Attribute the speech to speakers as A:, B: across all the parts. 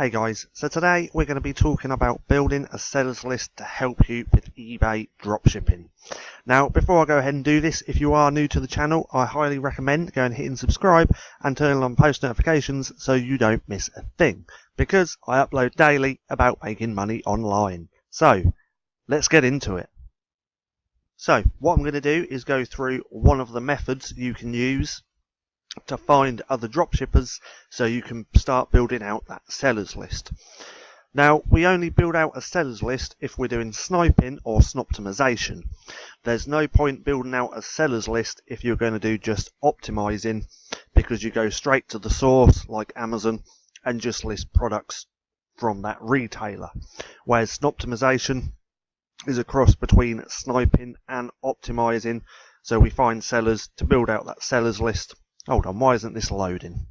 A: Hey guys, so today we're going to be talking about building a sellers list to help you with eBay dropshipping. Now, before I go ahead and do this, if you are new to the channel, I highly recommend going and hitting subscribe and turning on post notifications so you don't miss a thing, because I upload daily about making money online. So, let's get into it. So, what I'm going to do is go through one of the methods you can use to find other dropshippers so you can start building out that sellers list. Now, we only build out a sellers list if we're doing sniping or snoptimization. There's no point building out a sellers list if you're going to do just optimizing, because you go straight to the source like Amazon and just list products from that retailer. Whereas snoptimization is a cross between sniping and optimizing, so we find sellers to build out that sellers list. Hold on, why isn't this loading?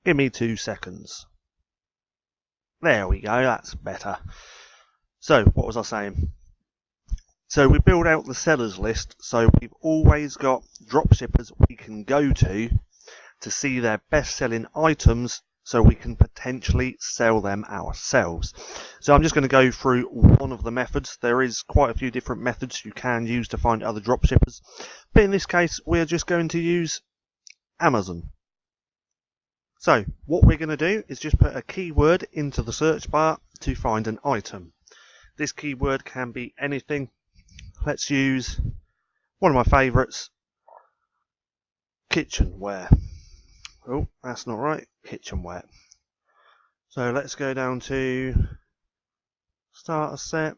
A: Give me 2 seconds. There we go, that's better. So, what was I saying? So we build out the sellers list, so we've always got dropshippers we can go to see their best selling items so we can potentially sell them ourselves. So I'm just going to go through one of the methods. There is quite a few different methods you can use to find other dropshippers, but in this case we're just going to use Amazon. So what we're going to do is just put a keyword into the search bar to find an item. This keyword can be anything. Let's use one of my favourites, kitchenware. Oh, that's not right, kitchenware. So let's go down to starter set.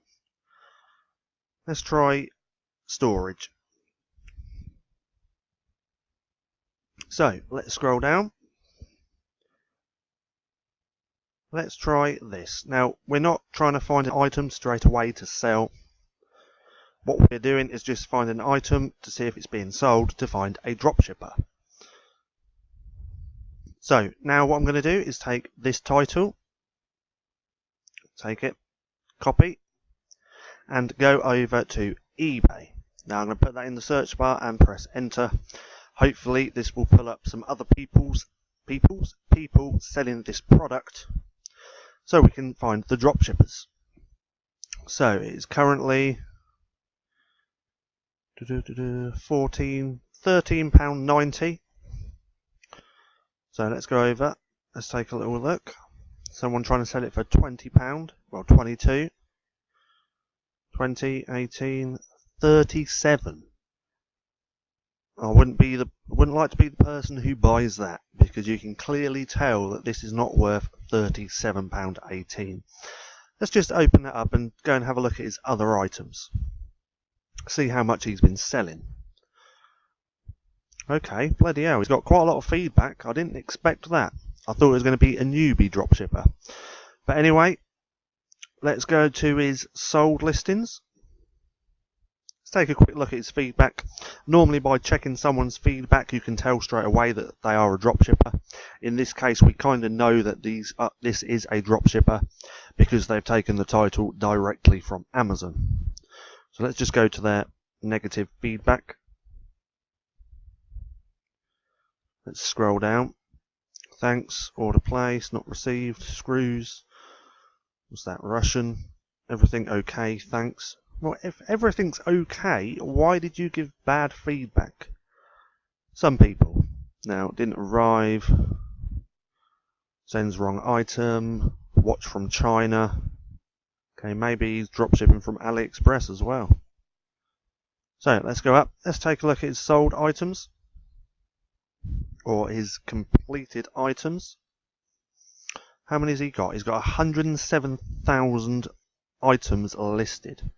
A: Let's try storage. So, let's scroll down. Let's try this. Now, we're not trying to find an item straight away to sell. What we're doing is just find an item to see if it's being sold to find a dropshipper. So, now what I'm going to do is take this title, take it, copy, and go over to eBay. Now, I'm going to put that in the search bar and press enter. Hopefully this will pull up some other people selling this product so we can find the dropshippers. So it is currently £13.90. So let's go over, let's take a little look. Someone trying to sell it for £20, well 22, 20, 18, 37. I wouldn't like to be the person who buys that, because you can clearly tell that this is not worth £37.18. Let's just open that up and go and have a look at his other items. See how much he's been selling. Okay, bloody hell, he's got quite a lot of feedback. I didn't expect that. I thought it was going to be a newbie dropshipper. But anyway, let's go to his sold listings. Take a quick look at his feedback. Normally by checking someone's feedback you can tell straight away that they are a dropshipper. In this case we kind of know that this is a dropshipper because they've taken the title directly from Amazon. So let's just go to their negative feedback. Let's scroll down. Thanks, order placed, not received, screws. Was that Russian? Everything okay, thanks. Well, if everything's okay, why did you give bad feedback? Some people. Now, didn't arrive. Sends wrong item. Watch from China. Okay, maybe he's dropshipping from AliExpress as well. So, let's go up. Let's take a look at his sold items. Or his completed items. How many has he got? He's got 107,000 items listed.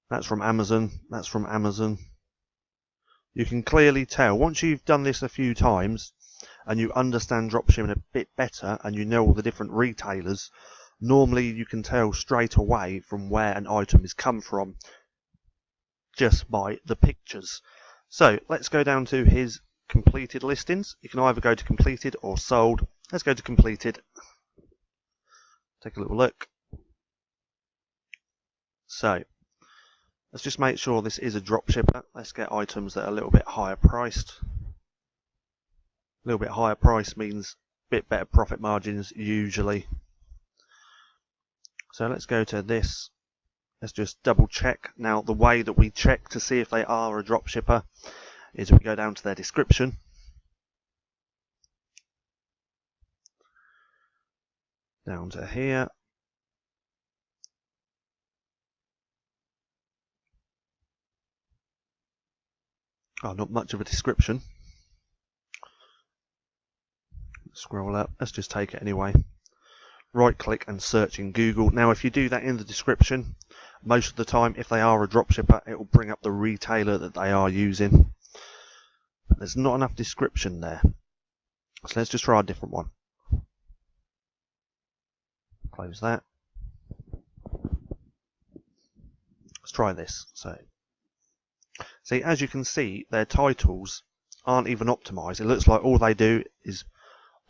A: That's from Amazon. That's from Amazon. You can clearly tell, once you've done this a few times and you understand dropshipping a bit better and you know all the different retailers, normally you can tell straight away from where an item has come from just by the pictures. So let's go down to his completed listings. You can either go to completed or sold. Let's go to completed. Take a little look. So let's just make sure this is a dropshipper. Let's get items that are a little bit higher priced. A little bit higher price means a bit better profit margins usually. So let's go to this. Let's just double check. Now the way that we check to see if they are a dropshipper is we go down to their description. Down to here. Oh, not much of a description. Scroll up. Let's just take it anyway. Right click and search in Google. Now if you do that in the description, most of the time if they are a dropshipper, it will bring up the retailer that they are using. But there's not enough description there. So let's just try a different one. Close that. Let's try this. So, see, as you can see, their titles aren't even optimized. It looks like all they do is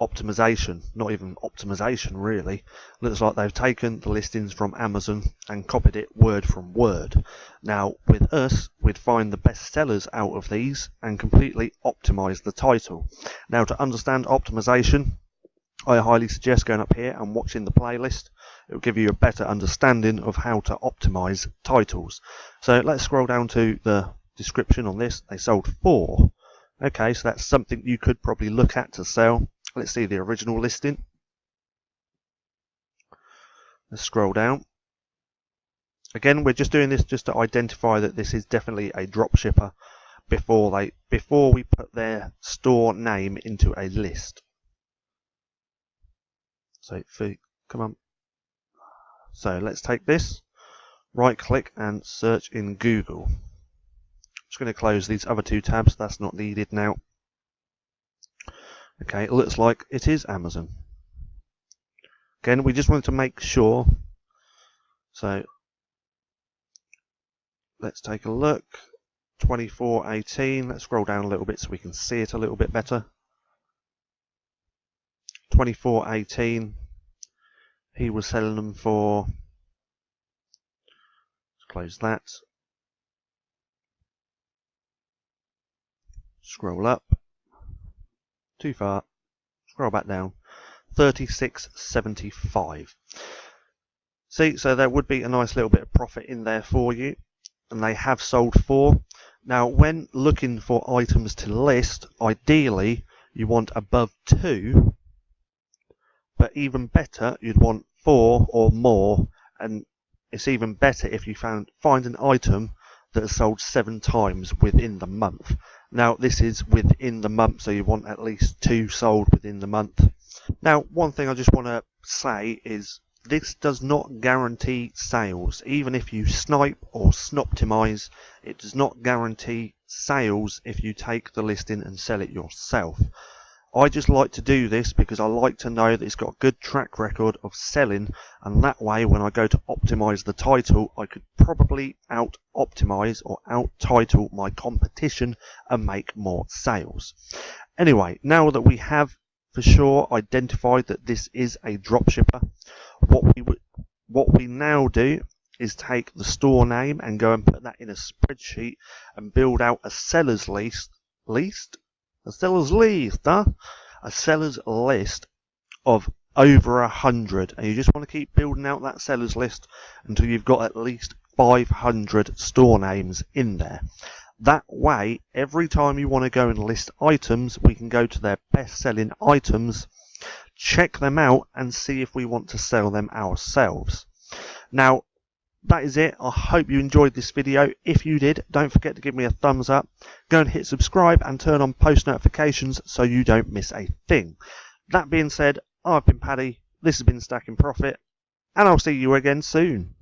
A: optimization, not even optimization really. Looks like they've taken the listings from Amazon and copied it word from word. Now with us, we'd find the best sellers out of these and completely optimize the title. Now to understand optimization, I highly suggest going up here and watching the playlist. It will give you a better understanding of how to optimize titles. So let's scroll down to the description on this. They sold 4. Okay, so that's something you could probably look at to sell. Let's see the original listing. Let's scroll down. Again, we're just doing this just to identify that this is definitely a dropshipper before we put their store name into a list. So come on. So let's take this, right click and search in Google. I'm just going to close these other 2 tabs. That's not needed now. Okay, it looks like it is Amazon. Again, we just wanted to make sure. So let's take a look. 2418. Let's scroll down a little bit so we can see it a little bit better. 2418. He was selling them for. Let's close that. Scroll up. Too far. Scroll back down. 36.75. See, so there would be a nice little bit of profit in there for you, and they have sold 4. Now, when looking for items to list, ideally you want above 2, but even better, you'd want 4 or more, and it's even better if you find an item that has sold 7 times within the month. Now this is within the month, so you want at least 2 sold within the month. Now one thing I just want to say is this does not guarantee sales. Even if you snipe or snoptimize, it does not guarantee sales if you take the listing and sell it yourself. I just like to do this because I like to know that it's got a good track record of selling, and that way when I go to optimize the title, I could probably out optimize or out title my competition and make more sales. Anyway, now that we have for sure identified that this is a dropshipper, what we now do is take the store name and go and put that in a spreadsheet and build out a seller's list. A seller's list of over 100, and you just want to keep building out that seller's list until you've got at least 500 store names in there. That way, every time you want to go and list items, we can go to their best selling items, check them out, and see if we want to sell them ourselves. Now, that is it. I hope you enjoyed this video. If you did, don't forget to give me a thumbs up. Go and hit subscribe and turn on post notifications so you don't miss a thing. That being said, I've been Paddy, this has been Stacking Profit, and I'll see you again soon.